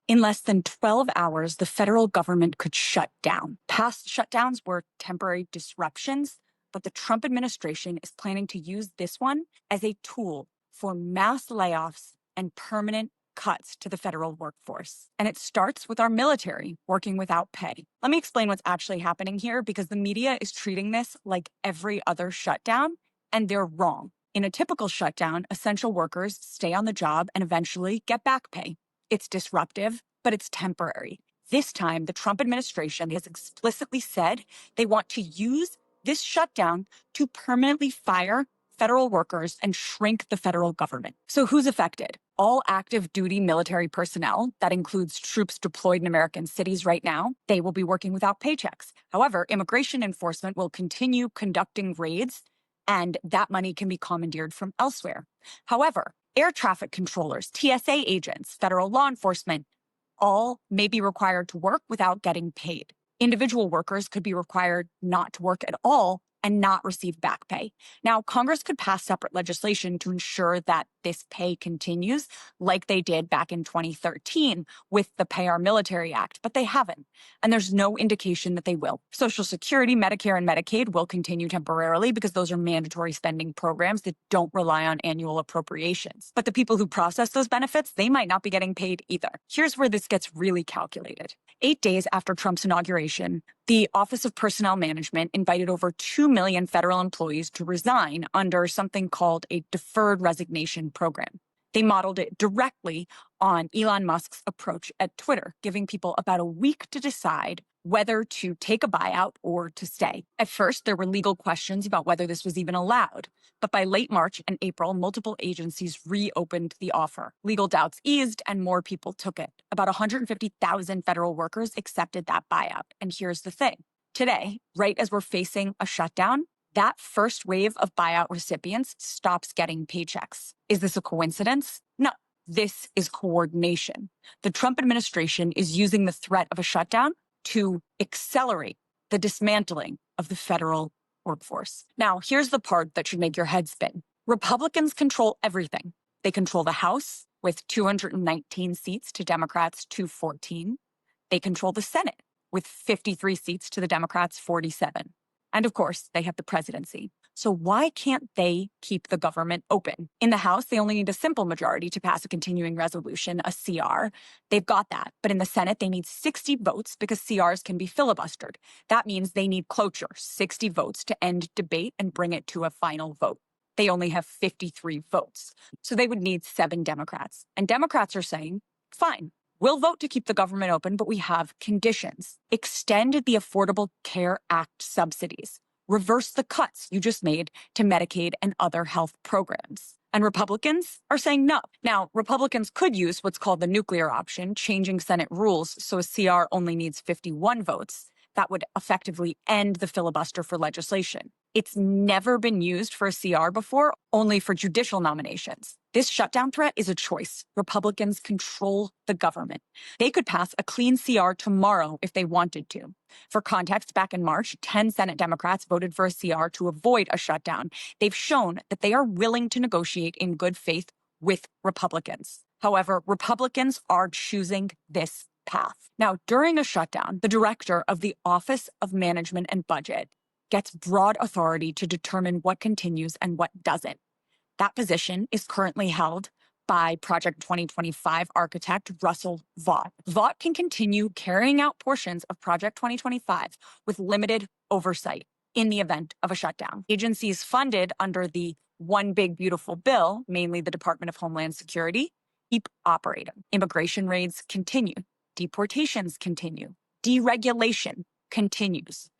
In less than 12 hours, the federal government could shut down. Past shutdowns were temporary disruptions, but the Trump administration is planning to use this one as a tool for mass layoffs and permanent cuts to the federal workforce. And it starts with our military working without pay. Let me explain what's actually happening here, because the media is treating this like every other shutdown, and they're wrong. In a typical shutdown, essential workers stay on the job and eventually get back pay. It's disruptive, but it's temporary. This time, the Trump administration has explicitly said they want to use this shutdown to permanently fire federal workers and shrink the federal government. So who's affected? All active duty military personnel, that includes troops deployed in American cities right now, they will be working without paychecks. However, immigration enforcement will continue conducting raids, and that money can be commandeered from elsewhere. However, air traffic controllers, TSA agents, federal law enforcement, all may be required to work without getting paid. Individual workers could be required not to work at all and not receive back pay. Now, Congress could pass separate legislation to ensure that this pay continues, like they did back in 2013 with the Pay Our Military Act, but they haven't, and there's no indication that they will. Social Security, Medicare, and Medicaid will continue temporarily because those are mandatory spending programs that don't rely on annual appropriations. But the people who process those benefits, they might not be getting paid either. Here's where this gets really calculated. 8 days after Trump's inauguration, the Office of Personnel Management invited over 2 million federal employees to resign under something called a deferred resignation program. They modeled it directly on Elon Musk's approach at Twitter, giving people about a week to decide whether to take a buyout or to stay. At first, there were legal questions about whether this was even allowed, but by late March and April, multiple agencies reopened the offer. Legal doubts eased and more people took it. About 150,000 federal workers accepted that buyout. And here's the thing. Today, right as we're facing a shutdown, that first wave of buyout recipients stops getting paychecks. Is this a coincidence? No. This is coordination. The Trump administration is using the threat of a shutdown to accelerate the dismantling of the federal workforce. Now, here's the part that should make your head spin. Republicans control everything. They control the House with 219 seats to Democrats 214. They control the Senate with 53 seats to the Democrats 47. And of course, they have the presidency. So why can't they keep the government open? In the House, they only need a simple majority to pass a continuing resolution, a CR. They've got that. But in the Senate, they need 60 votes because CRs can be filibustered. That means they need cloture, 60 votes to end debate and bring it to a final vote. They only have 53 votes. So they would need 7 Democrats. And Democrats are saying, fine, we'll vote to keep the government open, but we have conditions. Extend the Affordable Care Act subsidies. Reverse the cuts you just made to Medicaid and other health programs. And Republicans are saying no. Now, Republicans could use what's called the nuclear option, changing Senate rules so a CR only needs 51 votes. That would effectively end the filibuster for legislation. It's never been used for a CR before, only for judicial nominations. This shutdown threat is a choice. Republicans control the government. They could pass a clean CR tomorrow if they wanted to. For context, back in March, 10 Senate Democrats voted for a CR to avoid a shutdown. They've shown that they are willing to negotiate in good faith with Republicans. However, Republicans are choosing this path. Now, during a shutdown, the director of the Office of Management and Budget gets broad authority to determine what continues and what doesn't. That position is currently held by Project 2025 architect Russell Vought. Vought can continue carrying out portions of Project 2025 with limited oversight in the event of a shutdown. Agencies funded under the One Big Beautiful Bill, mainly the Department of Homeland Security, keep operating. Immigration raids continue. Deportations continue. Deregulation continues.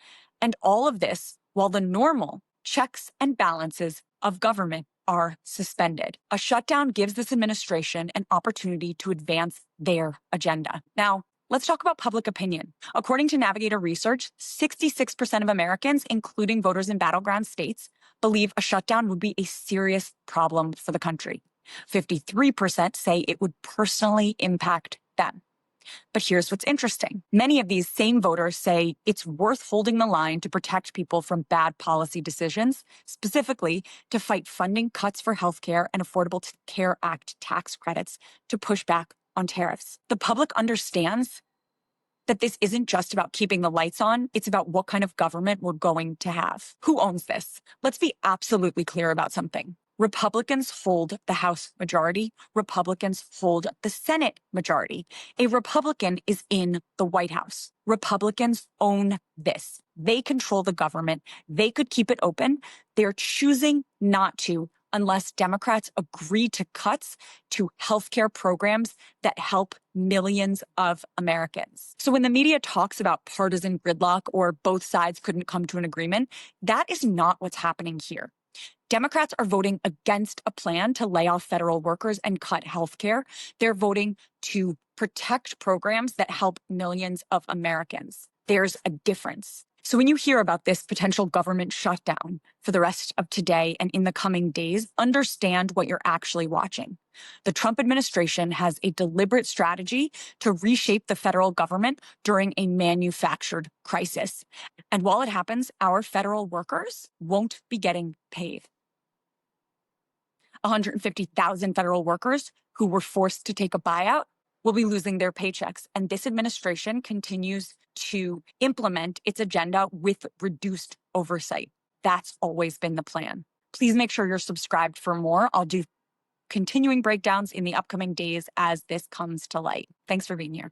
And all of this while the normal checks and balances of government are suspended. A shutdown gives this administration an opportunity to advance their agenda. Now, let's talk about public opinion. According to Navigator Research, 66% of Americans, including voters in battleground states, believe a shutdown would be a serious problem for the country. 53% say it would personally impact them. But here's what's interesting. Many of these same voters say it's worth holding the line to protect people from bad policy decisions, specifically to fight funding cuts for healthcare and Affordable Care Act tax credits to push back on tariffs. The public understands that this isn't just about keeping the lights on, it's about what kind of government we're going to have. Who owns this? Let's be absolutely clear about something. Republicans hold the House majority. Republicans hold the Senate majority. A Republican is in the White House. Republicans own this. They control the government. They could keep it open. They're choosing not to unless Democrats agree to cuts to healthcare programs that help millions of Americans. So when the media talks about partisan gridlock or both sides couldn't come to an agreement, that is not what's happening here. Democrats are voting against a plan to lay off federal workers and cut healthcare. They're voting to protect programs that help millions of Americans. There's a difference. So when you hear about this potential government shutdown for the rest of today and in the coming days, understand what you're actually watching. The Trump administration has a deliberate strategy to reshape the federal government during a manufactured crisis. And while it happens, our federal workers won't be getting paid. 150,000 federal workers who were forced to take a buyout will be losing their paychecks. And this administration continues to implement its agenda with reduced oversight. That's always been the plan. Please make sure you're subscribed for more. I'll do continuing breakdowns in the upcoming days as this comes to light. Thanks for being here.